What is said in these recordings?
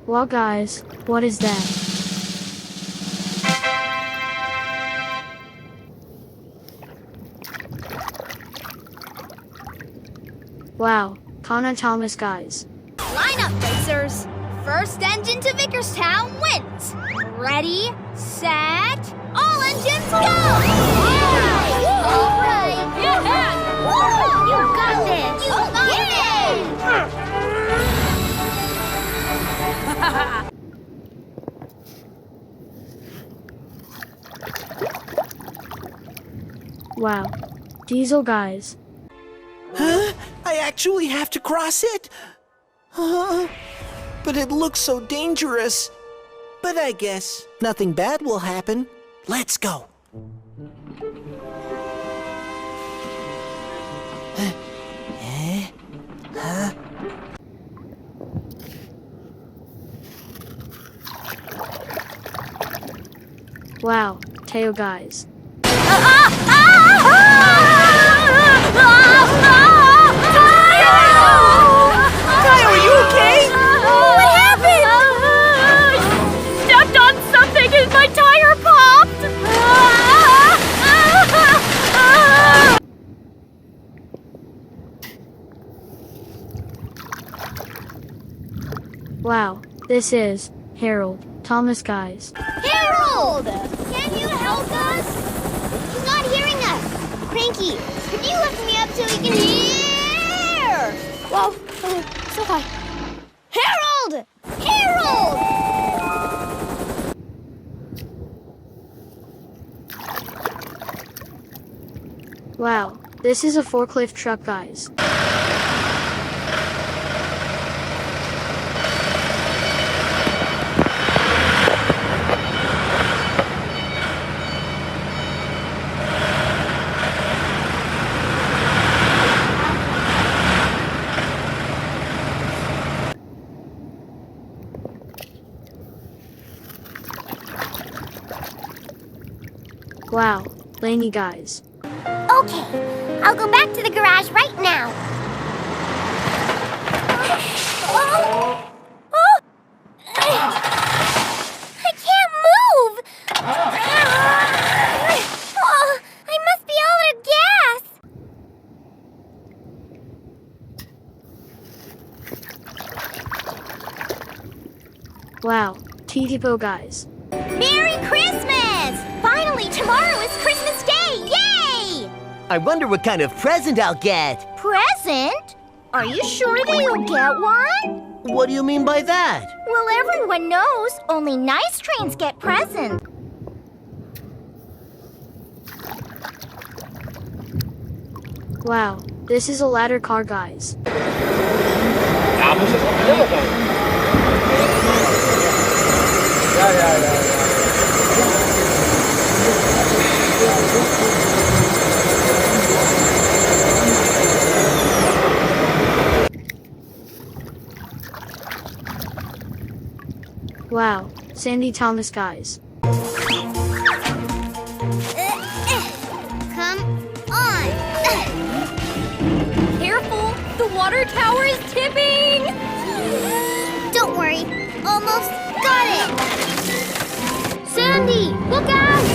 Well guys, what is that? Wow, Connor Thomas guys. Line up, racers! First engine to Vickerstown wins! Ready, set, all engines go! All right! Yeah! You got this! You got it! Wow, Diesel guys. Huh? I actually have to cross it? But it looks so dangerous. But I guess nothing bad will happen. Let's go. Wow, Teo guys. Tayo, are you okay? What happened? Stepped on something and my tire popped! Wow, this is Harold Thomas guys. Harold! Can you help us? He's not hearing us. Cranky, could you lift me up so he can hear? Whoa, okay, so high. Harold! Harold! Wow, this is a forklift truck guys. Wow, Laney guys. Okay, I'll go back to the garage right now. I can't move! I must be out of gas! Wow, T-Tipo guys. Merry Christmas! Finally, tomorrow is Christmas Day! Yay! I wonder what kind of present I'll get. Present? Are you sure that you'll get one? What do you mean by that? Well, everyone knows only nice trains get presents. Wow, this is a ladder car guys. Wow, Sandy Thomas guys. Come on! Careful! The water tower is tipping! Don't worry, almost got it! Sandy, look out!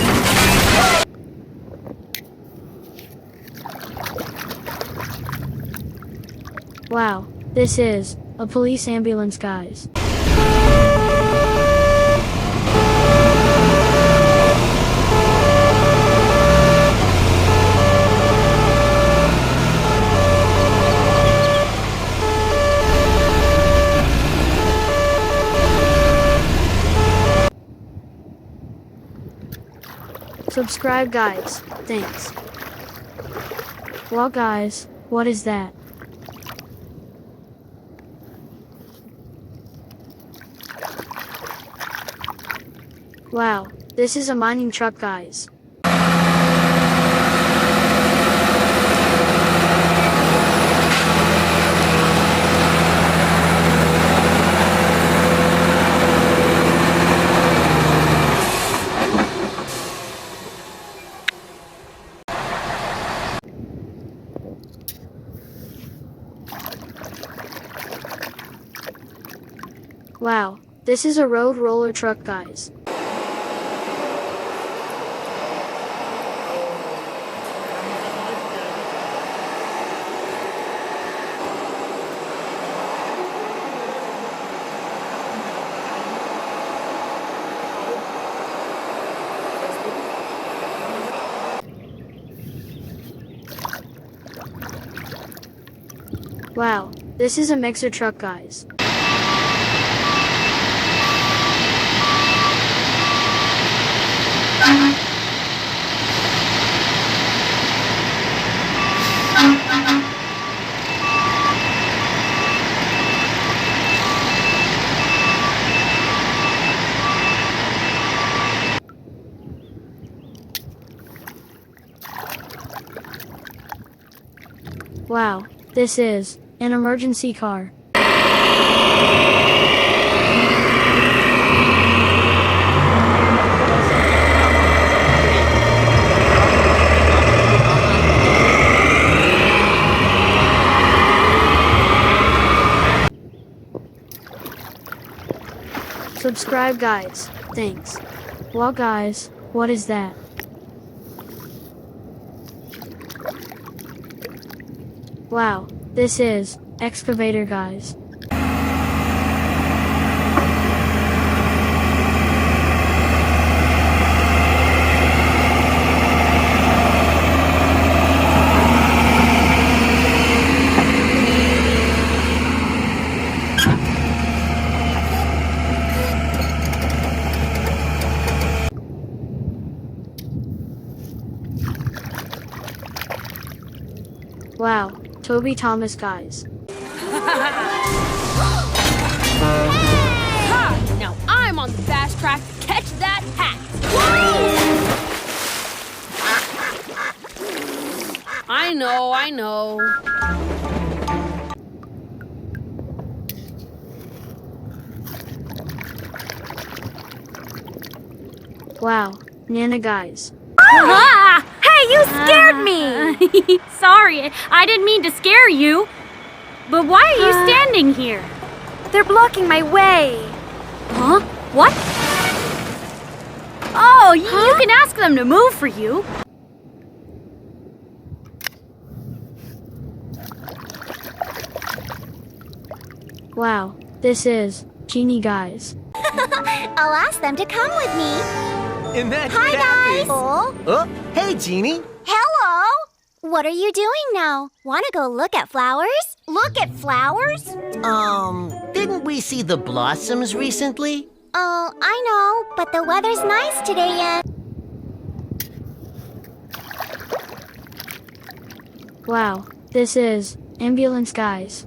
Wow, this is a police ambulance guys. Subscribe guys, thanks. Well guys, what is that? Wow, this is a mining truck guys. Wow, this is a road roller truck, guys. Wow, this is a mixer truck, guys. Wow, this is an emergency car. Subscribe, guys. Thanks. Wow, guys, what is that? Wow, this is excavator, guys. Wow, Toby Thomas, guys. Ha! Now I'm on the fast track to catch that hat. I know. Wow, Nana, guys. Ah! Hey, you scared me! Sorry, I didn't mean to scare you. But why are you standing here? They're blocking my way. Huh? What? Oh, you can ask them to move for you. Wow, this is Genie, guys. I'll ask them to come with me. Imagine Hi, that. guys. Oh, hey, Jeannie. Hello. What are you doing now? Want to go look at flowers? Look at flowers? Didn't we see the blossoms recently? Oh, I know, but the weather's nice today and... Wow, this is ambulance, guys.